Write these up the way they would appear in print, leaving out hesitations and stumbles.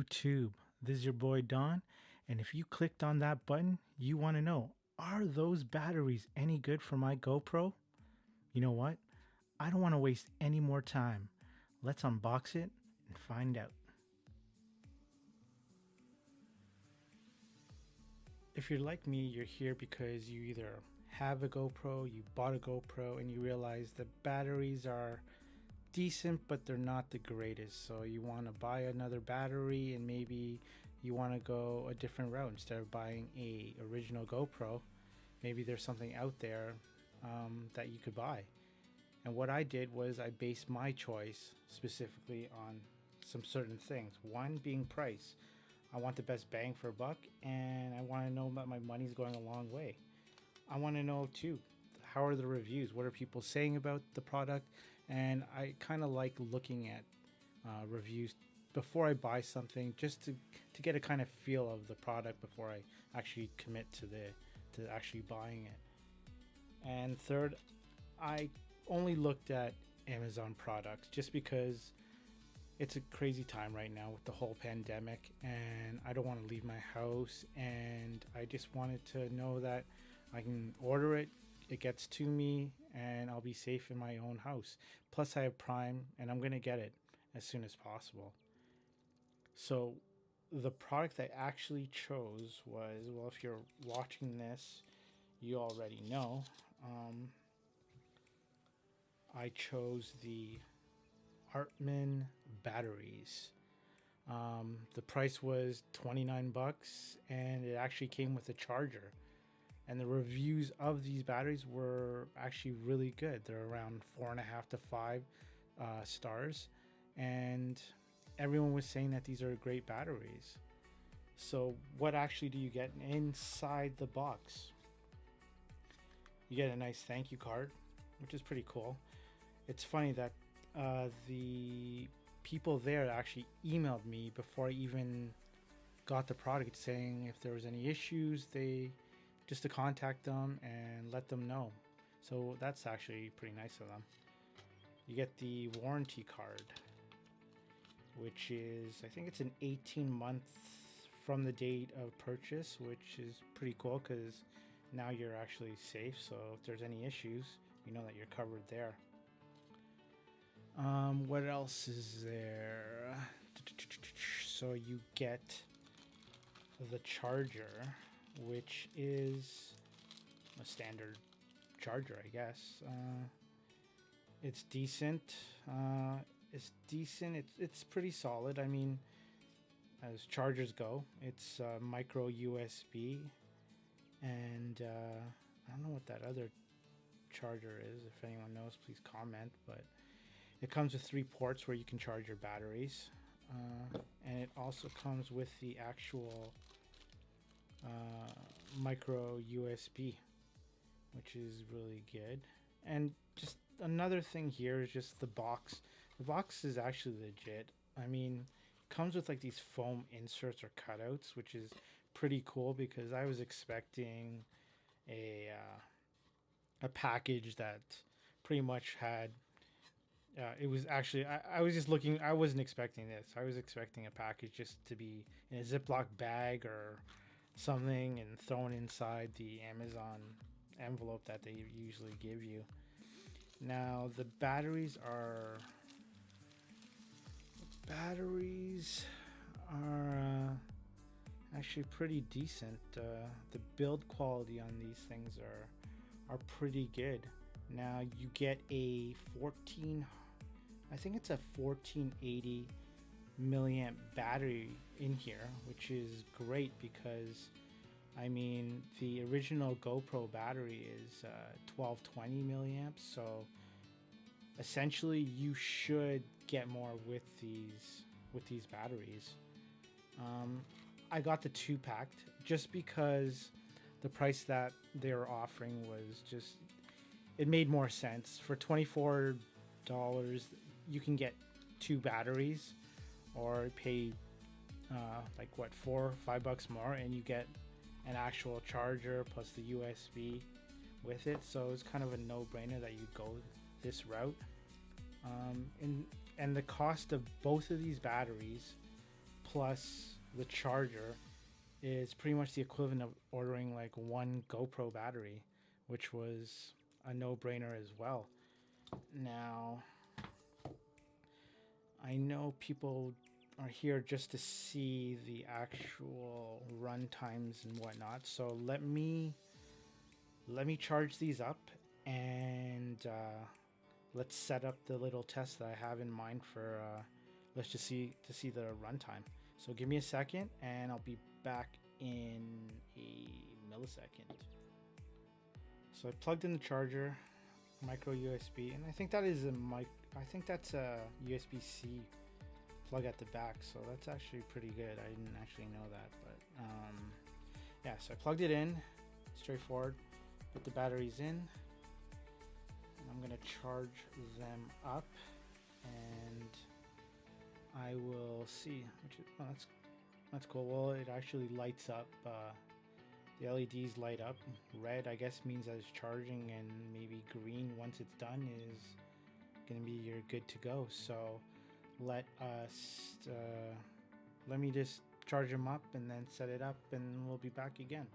YouTube. This is your boy Don, and if you clicked on that button, you want to know, are those batteries any good for my GoPro? You know what? I don't want to waste any more time. Let's unbox it and find out. If you're like me, you're here because you either have a GoPro, you bought a GoPro, and you realize the batteries are decent, but they're not the greatest. So you want to buy another battery, and maybe you want to go a different route. Instead of buying a original GoPro, maybe there's something out there that you could buy. And what I did was I based my choice specifically on some certain things. One being price. I want the best bang for a buck, and I want to know that my money's going a long way. I want to know too, how are the reviews? What are people saying about the product? And I kind of like looking at reviews before I buy something, just to get a kind of feel of the product before I actually commit to actually buying it. And third, I only looked at Amazon products just because it's a crazy time right now with the whole pandemic, and I don't want to leave my house, and I just wanted to know that I can order it, it gets to me, and I'll be safe in my own house. Plus I have Prime, and I'm going to get it as soon as possible. So the product I actually chose was, well, if you're watching this, you already know. I chose the Artman batteries. The price was 29 bucks, and it actually came with a charger. And the reviews of these batteries were actually really good. They're around 4.5 to 5 stars, and everyone was saying that these are great batteries. So what actually do you get inside the box? You get a nice thank you card, which is pretty cool. It's funny that the people there actually emailed me before I even got the product, saying if there was any issues, just to contact them and let them know. So that's actually pretty nice of them. You get the warranty card, which is, I think it's an 18 months from the date of purchase, which is pretty cool because now you're actually safe. So if there's any issues, you know that you're covered there. What else is there? So you get the charger, which is a standard charger, I guess. It's decent. It's pretty solid. I mean, as chargers go, it's micro USB, and I don't know what that other charger is. If anyone knows, please comment. But it comes with 3 ports where you can charge your batteries, and it also comes with the actual micro USB, which is really good. And just another thing here is just the box. The box is actually legit. I mean, it comes with like these foam inserts or cutouts, which is pretty cool because I was expecting a package that pretty much had it was actually, I was just looking, I wasn't expecting this. I was expecting a package just to be in a Ziploc bag or something and thrown inside the Amazon envelope that they usually give you. Now the batteries are actually pretty decent. The build quality on these things are pretty good. Now you get a 1480 milliamp battery in here, which is great because I mean the original GoPro battery is 1220 milliamps, so essentially you should get more with these batteries. I got the 2-packed just because the price that they were offering was just, it made more sense. For $24 you can get 2 batteries, or pay like what, $4 or $5 more, and you get an actual charger plus the USB with it. So it's kind of a no-brainer that you go this route. And the cost of both of these batteries plus the charger is pretty much the equivalent of ordering like one GoPro battery, which was a no-brainer as well. Now, I know people are here just to see the actual run times and whatnot, so let me charge these up, and let's set up the little test that I have in mind for let's just see the runtime. So give me a second and I'll be back in a millisecond. So I plugged in the charger, micro USB, and I think that is I think that's a USB-C plug at the back, so that's actually pretty good. I didn't actually know that, but yeah, so I plugged it in, straightforward. Put the batteries in, and I'm gonna charge them up, and I will see. Oh, that's cool. Well, it actually lights up. The LEDs light up. Red, I guess, means that it's charging, and maybe green, once it's done, is gonna be you're good to go. So let me just charge them up and then set it up, and we'll be back again.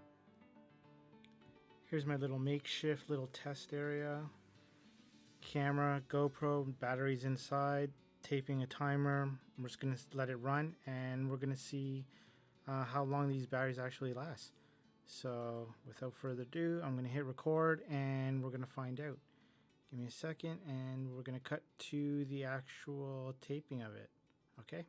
Here's my little makeshift little test area. Camera, GoPro, batteries inside, taping a timer. We're just gonna let it run, and we're gonna see how long these batteries actually last. So without further ado, I'm gonna hit record, and we're gonna find out. Give me a second, and we're gonna cut to the actual taping of it. Okay.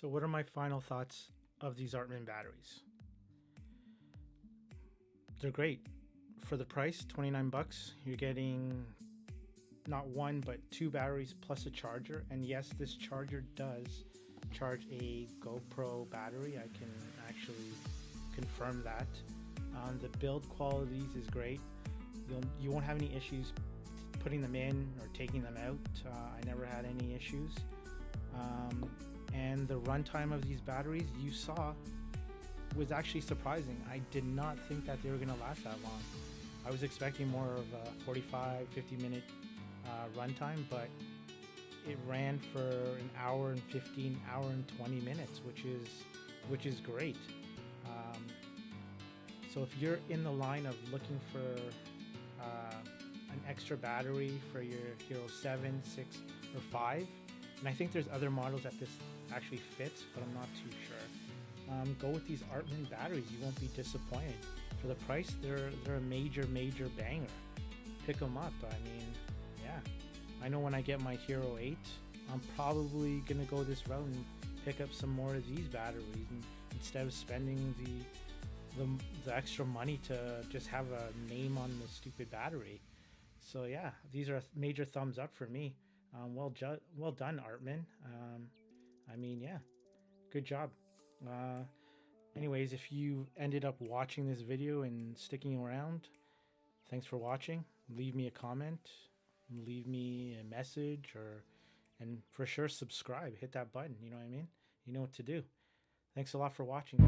So what are my final thoughts of these Artman batteries? They're great. For the price, 29 bucks, you're getting not one but two batteries plus a charger. And yes, this charger does charge a GoPro battery. I can actually confirm that. The build qualities is great. You won't have any issues putting them in or taking them out. I never had any issues. And the runtime of these batteries, you saw, was actually surprising. I did not think that they were going to last that long. I was expecting more of a 45, 50 minute runtime, but it ran for an hour and 15, hour and 20 minutes, which is great. So if you're in the line of looking for an extra battery for your Hero 7, 6, or 5, and I think there's other models that this actually fits, but I'm not too sure. Go with these Artman batteries. You won't be disappointed. For the price, they're a major banger. Pick them up. I mean, yeah. I know when I get my Hero 8, I'm probably gonna go this route and pick up some more of these batteries, and instead of spending the extra money to just have a name on the stupid battery. So yeah, these are a major thumbs up for me. Well done, Artman. I mean, yeah, good job. Anyways, if you ended up watching this video and sticking around, thanks for watching. Leave me a comment, leave me a message, and for sure subscribe. Hit that button. You know what I mean? You know what to do. Thanks a lot for watching.